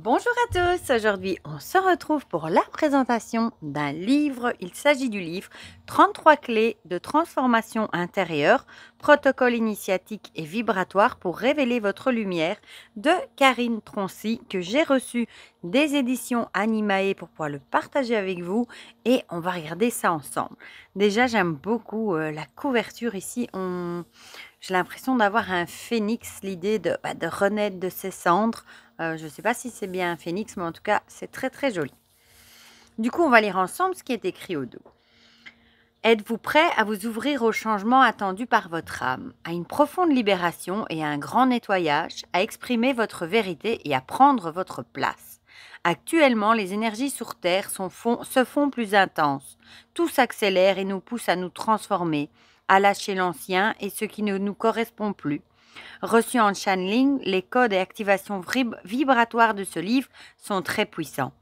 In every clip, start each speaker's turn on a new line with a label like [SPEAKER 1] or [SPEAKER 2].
[SPEAKER 1] Bonjour à tous, aujourd'hui on se retrouve pour la présentation d'un livre. Il s'agit du livre 33 clés de transformation intérieure, protocole initiatique et vibratoire pour révéler votre lumière de Karine Troncy que j'ai reçu des éditions Animae pour pouvoir le partager avec vous et on va regarder ça ensemble. Déjà j'aime beaucoup la couverture ici, j'ai l'impression d'avoir un phénix, l'idée de renaître de ses cendres. Je ne sais pas si c'est bien un phénix, mais en tout cas, c'est très très joli. Du coup, on va lire ensemble ce qui est écrit au dos. Êtes-vous prêt à vous ouvrir au changement attendu par votre âme, à une profonde libération et à un grand nettoyage, à exprimer votre vérité et à prendre votre place? Actuellement, les énergies sur Terre se font plus intenses. Tout s'accélère et nous pousse à nous transformer, à lâcher l'ancien et ce qui ne nous correspond plus. Reçus en channeling, les codes et activations vibratoires de ce livre sont très puissants.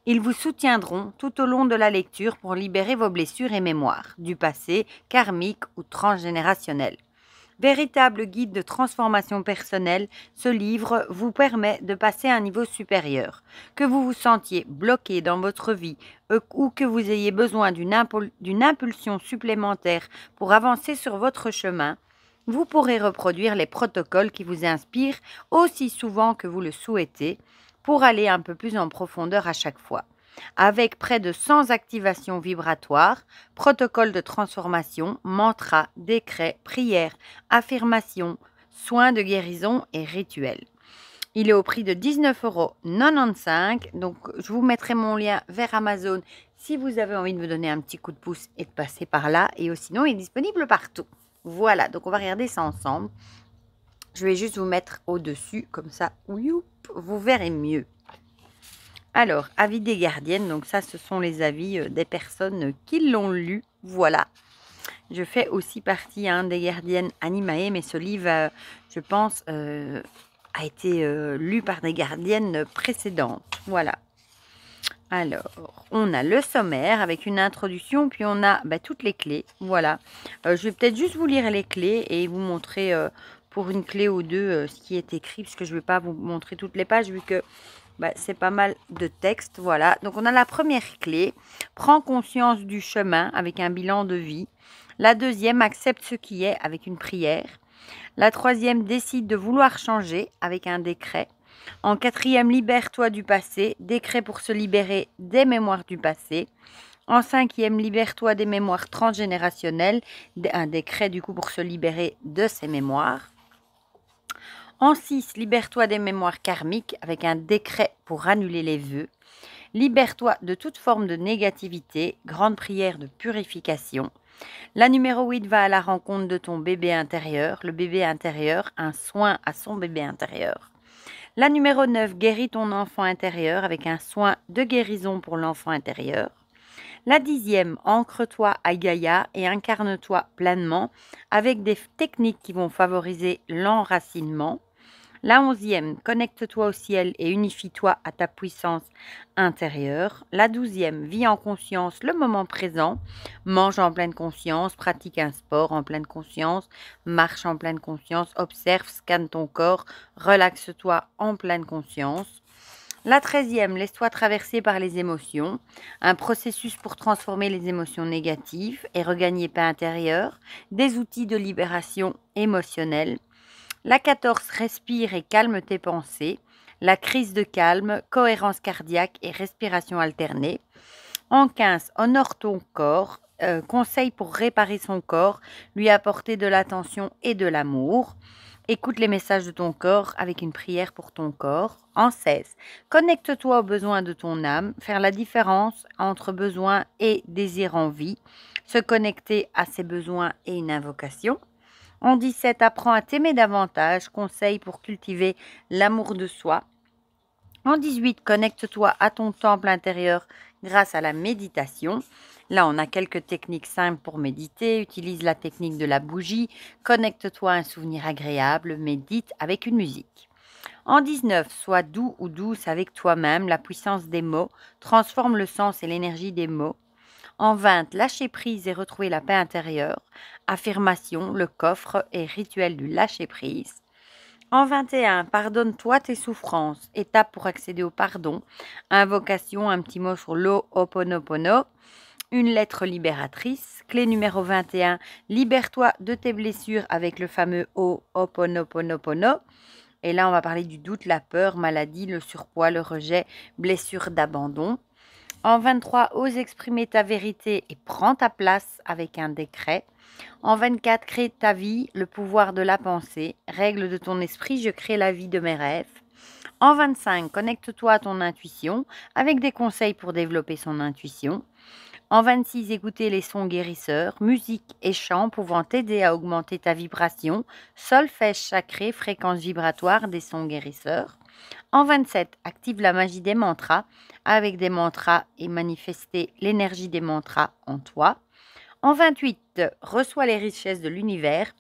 [SPEAKER 1] Ils vous soutiendront tout au long de la lecture pour libérer vos blessures et mémoires, du passé, karmique ou transgénérationnel. Véritable guide de transformation personnelle, ce livre vous permet de passer à un niveau supérieur. Que vous vous sentiez bloqué dans votre vie ou que vous ayez besoin d'une impulsion supplémentaire pour avancer sur votre chemin, vous pourrez reproduire les protocoles qui vous inspirent aussi souvent que vous le souhaitez pour aller un peu plus en profondeur à chaque fois. Avec près de 100 activations vibratoires, protocoles de transformation, mantras, décrets, prières, affirmations, soins de guérison et rituels. Il est au prix de 19,95 €. Donc, je vous mettrai mon lien vers Amazon si vous avez envie de me donner un petit coup de pouce et de passer par là. Et sinon, il est disponible partout. Voilà, donc on va regarder ça ensemble. Je vais juste vous mettre au-dessus, comme ça, vous verrez mieux. Alors, avis des gardiennes, donc ça, ce sont les avis des personnes qui l'ont lu. Voilà. Je fais aussi partie des gardiennes Animae, mais ce livre, je pense, a été lu par des gardiennes précédentes. Voilà. Alors, on a le sommaire avec une introduction, puis on a toutes les clés. Voilà. Je vais peut-être juste vous lire les clés et vous montrer pour une clé ou deux ce qui est écrit, parce que je ne vais pas vous montrer toutes les pages vu que c'est pas mal de texte. Voilà. Donc, on a la première clé. Prends conscience du chemin avec un bilan de vie. La deuxième, accepte ce qui est avec une prière. La troisième, décide de vouloir changer avec un décret. En quatrième, libère-toi du passé, décret pour se libérer des mémoires du passé. En cinquième, libère-toi des mémoires transgénérationnelles, un décret du coup pour se libérer de ces mémoires. En 6, libère-toi des mémoires karmiques avec un décret pour annuler les vœux. Libère-toi de toute forme de négativité, grande prière de purification. La numéro 8 va à la rencontre de ton bébé intérieur. Le bébé intérieur, un soin à son bébé intérieur. La numéro 9, guéris ton enfant intérieur avec un soin de guérison pour l'enfant intérieur. La 10e, ancre-toi à Gaïa et incarne-toi pleinement avec des techniques qui vont favoriser l'enracinement. La 11e, connecte-toi au ciel et unifie-toi à ta puissance intérieure. La 12e, vis en conscience le moment présent. Mange en pleine conscience, pratique un sport en pleine conscience, marche en pleine conscience, observe, scanne ton corps, relaxe-toi en pleine conscience. La 13e, laisse-toi traverser par les émotions. Un processus pour transformer les émotions négatives et regagner paix intérieure. Des outils de libération émotionnelle. La 14, respire et calme tes pensées. La crise de calme, cohérence cardiaque et respiration alternée. En 15, honore ton corps. Conseil pour réparer son corps, lui apporter de l'attention et de l'amour. Écoute les messages de ton corps avec une prière pour ton corps. En 16, connecte-toi aux besoins de ton âme. Faire la différence entre besoin et désir en vie. Se connecter à ses besoins et une invocation. En 17, apprends à t'aimer davantage, conseil pour cultiver l'amour de soi. En 18, connecte-toi à ton temple intérieur grâce à la méditation. Là, on a quelques techniques simples pour méditer. Utilise la technique de la bougie. Connecte-toi à un souvenir agréable. Médite avec une musique. En 19, sois doux ou douce avec toi-même. La puissance des mots transforme le sens et l'énergie des mots. En 20, lâcher prise et retrouver la paix intérieure. Affirmation, le coffre et rituel du lâcher prise. En 21, pardonne-toi tes souffrances. Étape pour accéder au pardon. Invocation, un petit mot sur l'Ho'oponopono. Une lettre libératrice. Clé numéro 21, libère-toi de tes blessures avec le fameux Ho'oponopono. Et là, on va parler du doute, la peur, maladie, le surpoids, le rejet, blessure d'abandon. En 23, ose exprimer ta vérité et prends ta place avec un décret. En 24, crée ta vie, le pouvoir de la pensée. Règle de ton esprit, je crée la vie de mes rêves. En 25, connecte-toi à ton intuition avec des conseils pour développer son intuition. En 26, écoutez les sons guérisseurs, musique et chants pouvant t'aider à augmenter ta vibration, solfège sacré, fréquence vibratoire des sons guérisseurs. En 27, active la magie des mantras avec des mantras et manifester l'énergie des mantras en toi. En 28, reçois les richesses de l'univers.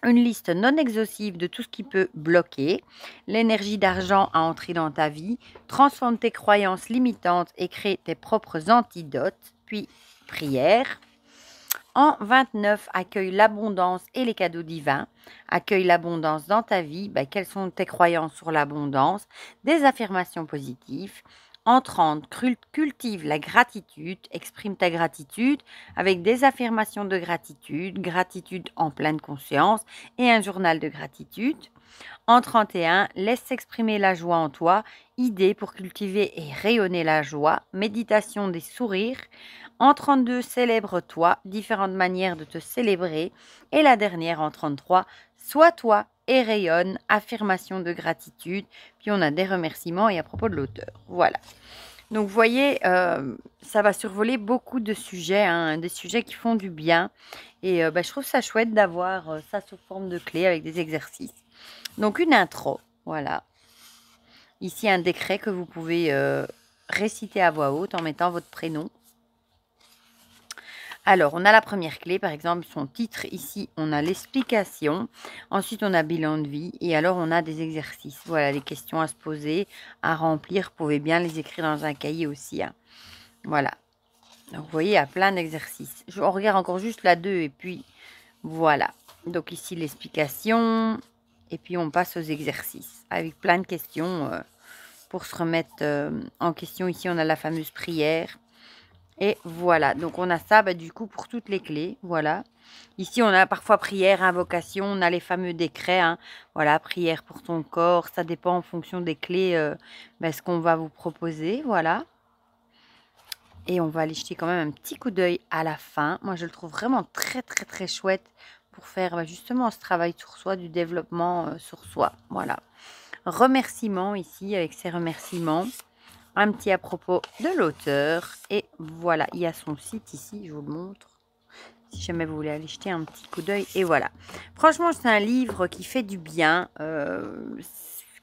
[SPEAKER 1] Une liste non exhaustive de tout ce qui peut bloquer, l'énergie d'argent à entrer dans ta vie, transforme tes croyances limitantes et crée tes propres antidotes, puis prière. En 29, accueille l'abondance et les cadeaux divins. Accueille l'abondance dans ta vie. Quelles sont tes croyances sur l'abondance? Des affirmations positives. En 30, cultive la gratitude. Exprime ta gratitude avec des affirmations de gratitude, gratitude en pleine conscience et un journal de gratitude. En 31, laisse s'exprimer la joie en toi. Idée pour cultiver et rayonner la joie. Méditation des sourires. En 32, célèbre-toi, différentes manières de te célébrer. Et la dernière, en 33, sois toi et rayonne, affirmation de gratitude. Puis on a des remerciements et à propos de l'auteur. Voilà. Donc vous voyez, ça va survoler beaucoup de sujets, hein, des sujets qui font du bien. Et je trouve ça chouette d'avoir ça sous forme de clé avec des exercices. Donc une intro, voilà. Ici un décret que vous pouvez réciter à voix haute en mettant votre prénom. Alors, on a la première clé, par exemple, son titre. Ici, on a l'explication. Ensuite, on a bilan de vie. Et alors, on a des exercices. Voilà, les questions à se poser, à remplir. Vous pouvez bien les écrire dans un cahier aussi. Hein. Voilà. Donc, vous voyez, il y a plein d'exercices. On regarde encore juste la 2 et puis, voilà. Donc, ici, l'explication. Et puis, on passe aux exercices avec plein de questions pour se remettre en question. Ici, on a la fameuse prière. Et voilà, donc on a ça du coup pour toutes les clés, voilà. Ici, on a parfois prière, invocation, on a les fameux décrets, hein. Voilà, prière pour ton corps, ça dépend en fonction des clés, ce qu'on va vous proposer, voilà. Et on va aller jeter quand même un petit coup d'œil à la fin. Moi, je le trouve vraiment très, très, très chouette pour faire justement ce travail sur soi, du développement sur soi, voilà. Remerciements ici, avec ces remerciements. Un petit à propos de l'auteur. Et voilà, il y a son site ici, je vous le montre. Si jamais vous voulez aller jeter un petit coup d'œil. Et voilà. Franchement, c'est un livre qui fait du bien.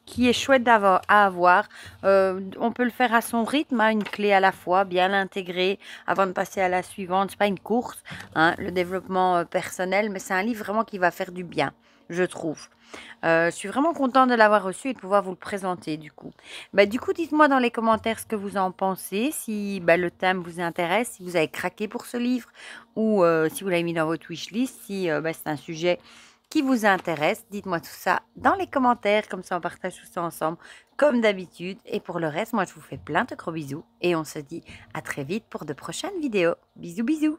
[SPEAKER 1] Qui est chouette à avoir. On peut le faire à son rythme, hein, une clé à la fois, bien l'intégrer avant de passer à la suivante. C'est pas une course, hein, le développement personnel, mais c'est un livre vraiment qui va faire du bien, je trouve. Je suis vraiment contente de l'avoir reçu et de pouvoir vous le présenter du coup. Du coup, dites-moi dans les commentaires ce que vous en pensez, si le thème vous intéresse, si vous avez craqué pour ce livre ou si vous l'avez mis dans votre wishlist, si c'est un sujet qui vous intéresse. Dites-moi tout ça dans les commentaires, comme ça on partage tout ça ensemble comme d'habitude. Et pour le reste, moi je vous fais plein de gros bisous et on se dit à très vite pour de prochaines vidéos. Bisous bisous.